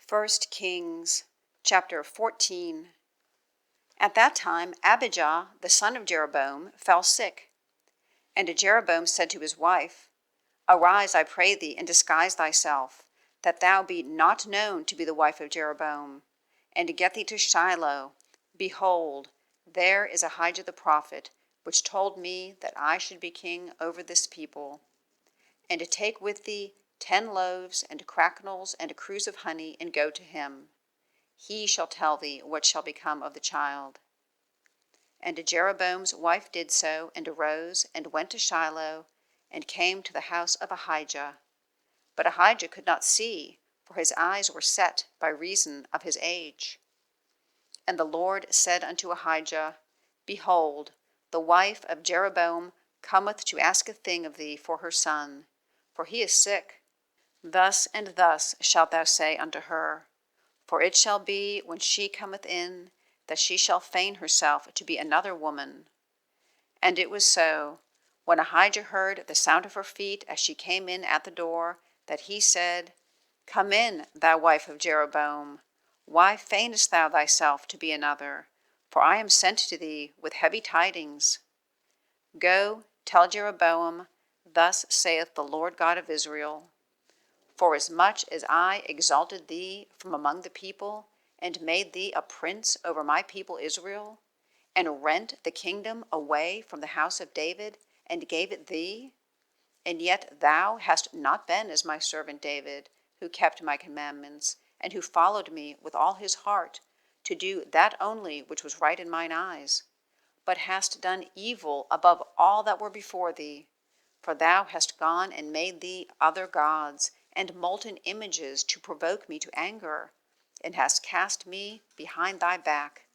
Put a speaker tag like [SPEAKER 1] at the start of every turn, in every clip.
[SPEAKER 1] 1 Kings chapter 14. At that time Abijah, the son of Jeroboam, fell sick. And Jeroboam said to his wife, Arise, I pray thee, and disguise thyself, that thou be not known to be the wife of Jeroboam, and get thee to Shiloh. Behold, there is Ahijah the prophet, which told me that I should be king over this people. And take with thee 10 loaves and cracknels and a cruse of honey, and go to him. He shall tell thee what shall become of the child. And Jeroboam's wife did so, and arose, and went to Shiloh, and came to the house of Ahijah. But Ahijah could not see, for his eyes were set by reason of his age. And the Lord said unto Ahijah, Behold, the wife of Jeroboam cometh to ask a thing of thee for her son, for he is sick. Thus and thus shalt thou say unto her, for it shall be when she cometh in, that she shall feign herself to be another woman. And it was so, when Ahijah heard the sound of her feet as she came in at the door, that he said, Come in, thou wife of Jeroboam. Why feignest thou thyself to be another? For I am sent to thee with heavy tidings. Go, tell Jeroboam, Thus saith the Lord God of Israel, Forasmuch as I exalted thee from among the people, and made thee a prince over my people Israel, and rent the kingdom away from the house of David, and gave it thee, and yet thou hast not been as my servant David, who kept my commandments, and who followed me with all his heart, to do that only which was right in mine eyes, but hast done evil above all that were before thee. For thou hast gone and made thee other gods, and molten images to provoke me to anger, and hast cast me behind thy back.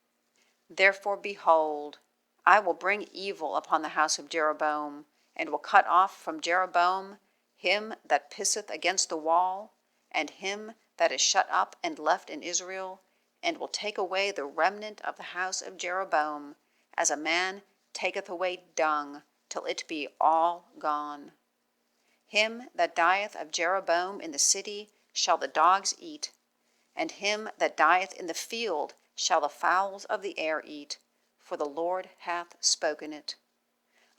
[SPEAKER 1] Therefore, behold, I will bring evil upon the house of Jeroboam, and will cut off from Jeroboam him that pisseth against the wall, and him that is shut up and left in Israel, and will take away the remnant of the house of Jeroboam, as a man taketh away dung, till it be all gone. Him that dieth of Jeroboam in the city shall the dogs eat, and him that dieth in the field shall the fowls of the air eat, for the Lord hath spoken it.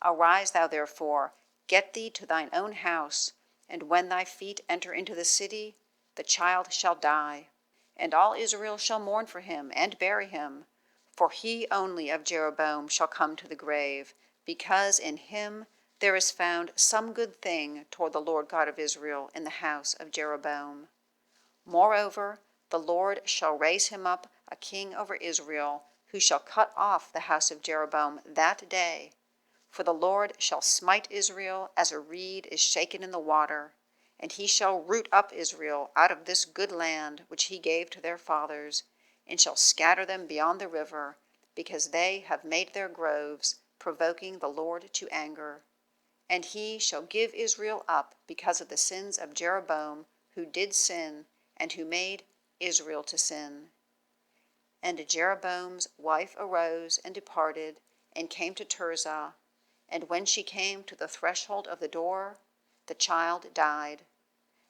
[SPEAKER 1] Arise thou therefore, get thee to thine own house, and when thy feet enter into the city, the child shall die, and all Israel shall mourn for him, and bury him, for he only of Jeroboam shall come to the grave, because in him there is found some good thing toward the Lord God of Israel in the house of Jeroboam. Moreover, the Lord shall raise him up a king over Israel, who shall cut off the house of Jeroboam that day. For the Lord shall smite Israel as a reed is shaken in the water, and he shall root up Israel out of this good land which he gave to their fathers, and shall scatter them beyond the river, because they have made their groves, provoking the Lord to anger. And he shall give Israel up because of the sins of Jeroboam, who did sin, and who made Israel to sin. And Jeroboam's wife arose and departed, and came to Tirzah. And when she came to the threshold of the door, the child died.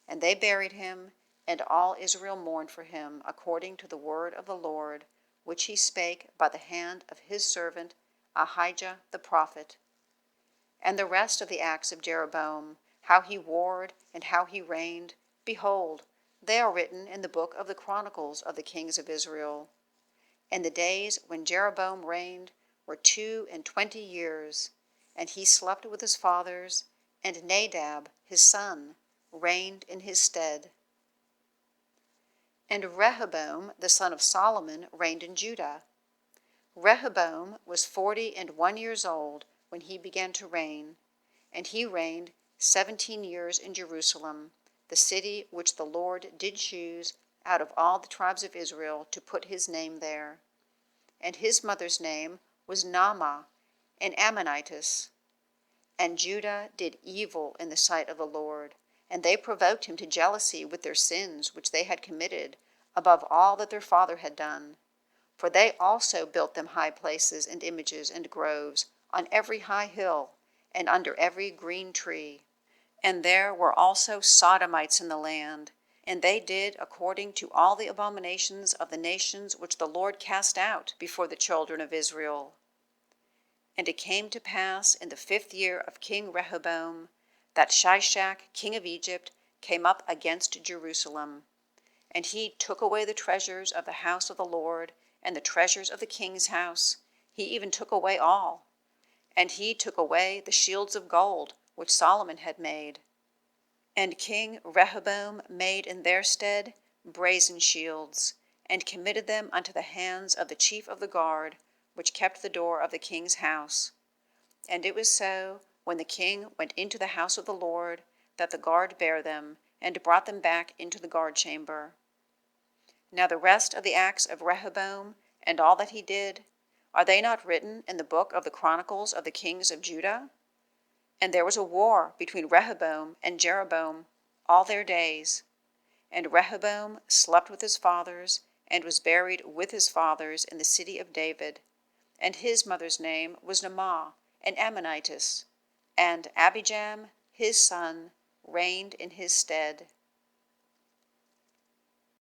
[SPEAKER 1] And they buried him, and all Israel mourned for him, according to the word of the Lord, which he spake by the hand of his servant Ahijah the prophet. And the rest of the acts of Jeroboam, how he warred and how he reigned, behold, they are written in the book of the Chronicles of the kings of Israel. And the days when Jeroboam reigned were 22 years, and he slept with his fathers, and Nadab his son reigned in his stead. And Rehoboam the son of Solomon reigned in Judah. Rehoboam was 41 years old when he began to reign, and he reigned 17 years in Jerusalem, the city which the Lord did choose out of all the tribes of Israel to put his name there. And his mother's name was Naamah, an Ammonitess. And Judah did evil in the sight of the Lord, and they provoked him to jealousy with their sins which they had committed, above all that their father had done. For they also built them high places and images and groves on every high hill, and under every green tree. And there were also Sodomites in the land, And they did according to all the abominations of the nations which the Lord cast out before the children of Israel. And it came to pass in the 5th year of King Rehoboam that Shishak, king of Egypt, came up against Jerusalem. And he took away the treasures of the house of the Lord and the treasures of the king's house. He even took away all. And he took away the shields of gold which Solomon had made. And King Rehoboam made in their stead brazen shields, and committed them unto the hands of the chief of the guard, which kept the door of the king's house. And it was so, when the king went into the house of the Lord, that the guard bare them, and brought them back into the guard chamber. Now the rest of the acts of Rehoboam, and all that he did, are they not written in the book of the Chronicles of the kings of Judah? And there was a war between Rehoboam and Jeroboam all their days. And Rehoboam slept with his fathers, and was buried with his fathers in the city of David. And his mother's name was Naamah, an Ammonitess. And Abijah, his son, reigned in his stead.